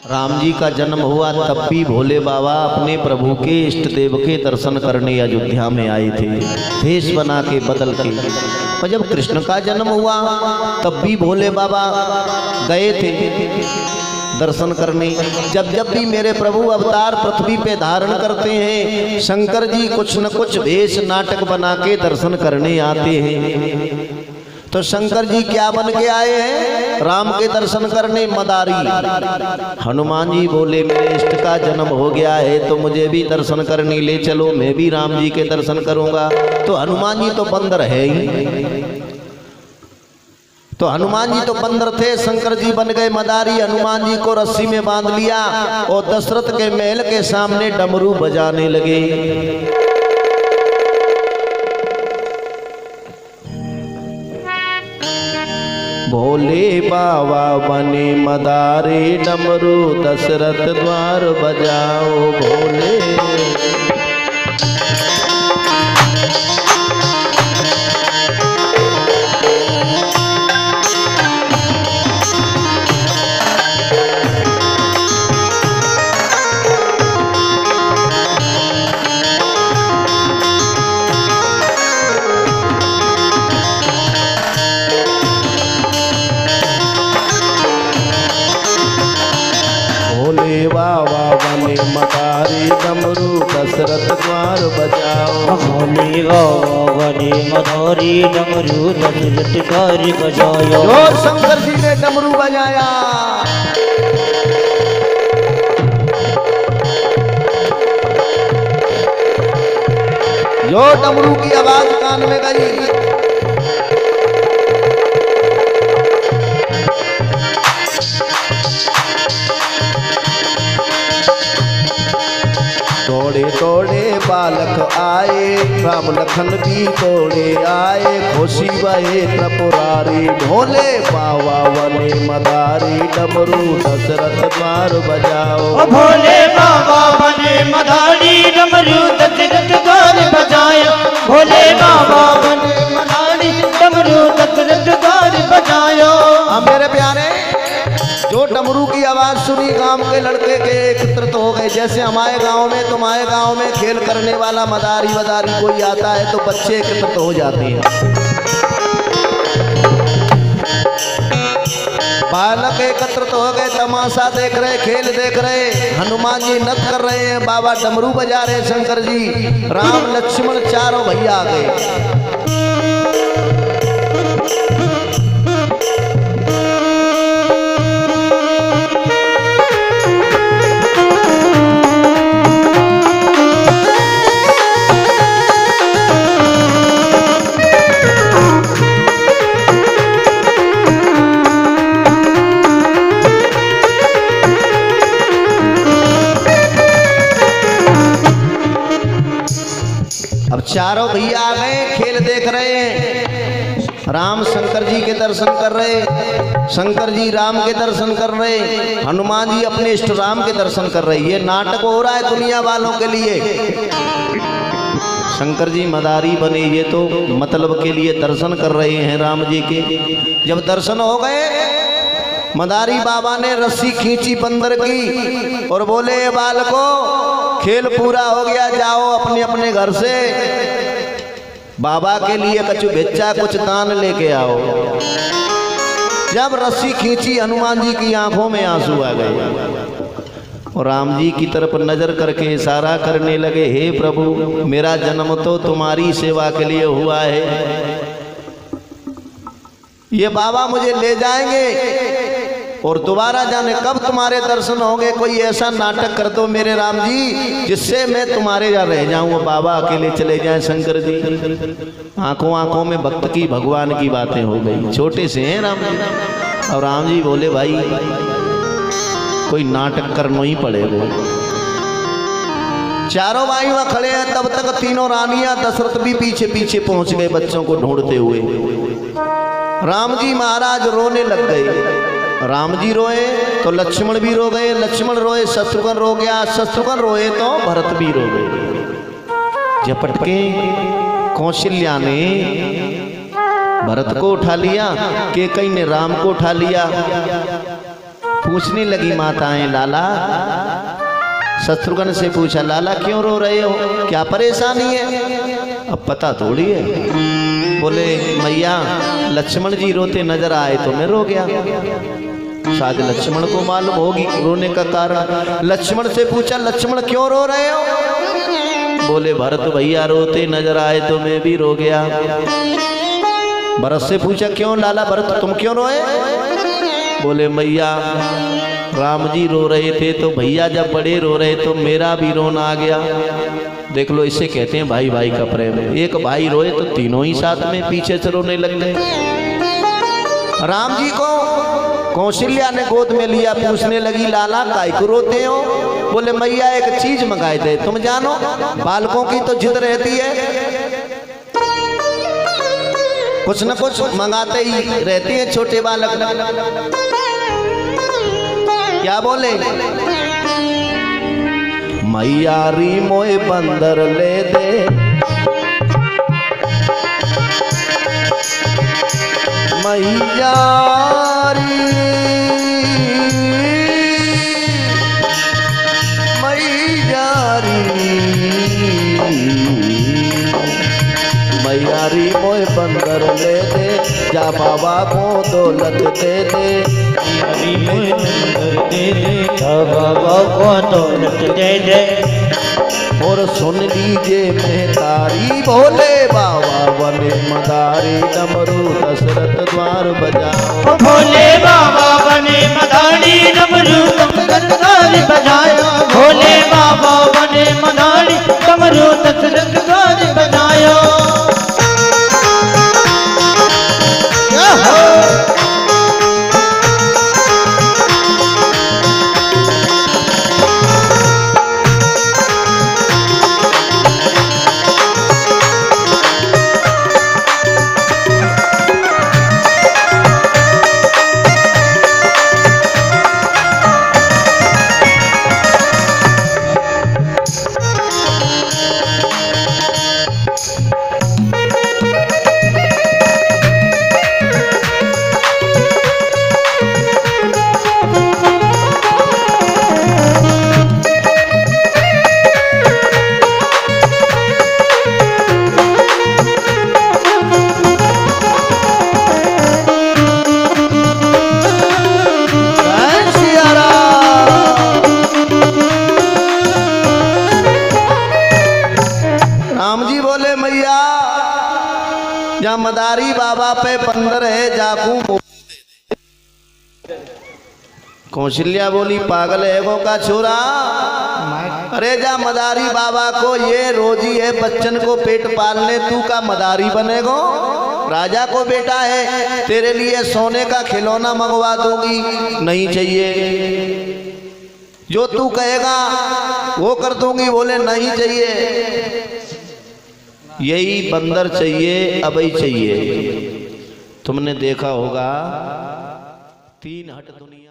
राम जी का जन्म हुआ तब भी भोले बाबा अपने प्रभु के इष्ट देव के दर्शन करने अयोध्या में आए थे, भेष बना के बदल के। और जब कृष्ण का जन्म हुआ तब भी भोले बाबा गए थे दर्शन करने। जब जब भी मेरे प्रभु अवतार पृथ्वी पे धारण करते हैं, शंकर जी कुछ न कुछ भेष नाटक बना के दर्शन करने आते हैं। तो शंकर जी क्या बन के आए हैं? राम के दर्शन करने मदारी। हनुमान जी बोले मेरे इष्ट का जन्म हो गया है तो मुझे भी दर्शन करने ले चलो, मैं भी राम जी के दर्शन करूंगा। तो हनुमान जी तो बंदर है ही, तो हनुमान जी तो बंदर थे, शंकर जी बन गए मदारी। हनुमान जी को रस्सी में बांध लिया और दशरथ के महल के सामने डमरू बजाने लगे। भोले बाबा बने मदारे, डमरू दशरथ द्वार बजाओ भोले। बाबा बने मदारी, डमरू दशरथ द्वार बजाओ। भोले बाबा बने मदारी, डमरू दशरथ द्वार बजाओ। जो शंकर जी ने डमरू बजाया, जो डमरू की आवाज कान में गई, तोड़े तोड़े बालक आए, राम लखन भी तोड़े आए, खुशी बहे त्रिपुरारी। भोले बाबा बने मदारी, डमरू दशरथ द्वार बजाओ। भोले बाबा बने मदारी, डमरू दशरथ द्वार बजाओ। भोले बाबा बने मदारी, डमरू दशरथ द्वार बजाओ। मेरे प्यारे, जो डमरू की आवाज सुनी गांव के लड़के के एकत्रित हो गए। जैसे हमारे गांव में, तुम्हारे गांव में खेल करने वाला मदारी वदारी कोई आता है तो बच्चे एकत्रित हो जाते हैं, बालक एकत्रित हो गए, तमाशा देख रहे, खेल देख रहे। हनुमान जी नृत्य कर रहे हैं, बाबा डमरू बजा रहे, शंकर जी, राम लक्ष्मण चारों भैया आ गए। अब चारों भैया आ गए, खेल देख रहे हैं। राम शंकर जी के दर्शन कर रहे, शंकर जी राम के दर्शन कर रहे, हनुमान जी अपने इष्ट राम के दर्शन कर रहे। ये नाटक हो रहा है दुनिया वालों के लिए। शंकर जी मदारी बने, ये तो मतलब के लिए दर्शन कर रहे हैं राम जी के। जब दर्शन हो गए, मदारी बाबा ने रस्सी खींची बंदर की और बोले बालको खेल पूरा हो गया, जाओ अपने अपने घर से बाबा के लिए कछु भेजा, कुछ दान लेके आओ। जब रस्सी खींची, हनुमान जी की आंखों में आंसू आ गए और राम जी की तरफ नजर करके इशारा करने लगे, हे प्रभु मेरा जन्म तो तुम्हारी सेवा के लिए हुआ है, ये बाबा मुझे ले जाएंगे और दोबारा जाने कब तुम्हारे दर्शन होंगे। कोई ऐसा नाटक कर दो मेरे राम जी जिससे मैं तुम्हारे यहाँ रह जाऊं, बाबा अकेले चले जाएं। शंकर जी आंखों आंखों में भक्त की भगवान की बातें हो गई। छोटे से हैं राम जी, और राम जी बोले भाई कोई नाटक करना ही पड़ेगा। चारों भाई वहां खड़े हैं, तब तक तीनों रानियां दशरथ भी पीछे पीछे पहुंच गए बच्चों को ढूंढते हुए। राम जी महाराज रोने लग गए। राम जी रोए तो लक्ष्मण भी रो गए, लक्ष्मण रोए शत्रुघ्न रो गया, शत्रुघ्न रोए तो भरत भी रो गए। झपट के कौशल्या ने भरत को उठा लिया, केकई ने राम को उठा लिया। पूछने लगी माताएं, लाला, शत्रुघ्न से पूछा, लाला क्यों रो रहे हो, क्या परेशानी है? अब पता थोड़ी है। बोले मैया लक्ष्मण जी रोते नजर आए तो मैं रो गया। शायद लक्ष्मण को मालूम होगी रोने का कारण। लक्ष्मण से पूछा, लक्ष्मण क्यों रो रहे हो? बोले भरत भैया रोते नजर आए तो मैं भी रो गया। भरत से पूछा, क्यों लाला भरत तुम क्यों रोए? बोले मैया राम जी रो रहे थे तो भैया जब बड़े रो रहे तो मेरा भी रोना आ गया। देख लो, इसे कहते हैं भाई भाई का प्रेम। एक भाई रोए तो तीनों ही साथ में पीछे से रोने लग गए। राम जी को कौशल्या ने गोद में लिया, पूछने लगी, लाला काहे को रोते हो? बोले मैया एक चीज मंगाए थे, तुम जानो बालकों की तो जिद रहती है, कुछ न कुछ मंगाते ही रहते हैं छोटे बालक। क्या बोले? मैया री मोए बंदर ले दे, मैया री, मैया री मोए बंदर ले दे, जा बाबा को दौलत दे दे, मोए बंदर दे दे, जा बाबा को दौलत दे दे। और सुन लीजिए महतारी, भोले बाबा बने मदारी, डमरू दशरथ द्वार बजाओ। भोले बाबा बने मदारी, डमरू दशरथ द्वार बजायो। भोले बाबा बने मदारी, डमरू दशरथ द्वार बजायो। या मदारी बाबा पे बंदर है जाकू। कौशल्या बोली, पागल है गो का छोरा, अरे जा मदारी बाबा को ये रोजी है बच्चन को पेट पालने, तू का मदारी बनेगो? राजा को बेटा है, तेरे लिए सोने का खिलौना मंगवा दूंगी, नहीं चाहिए। जो तू कहेगा वो कर दूंगी, बोले नहीं चाहिए, यही बंदर चाहिए, अबई चाहिए। तुमने देखा होगा 3 हट दुनिया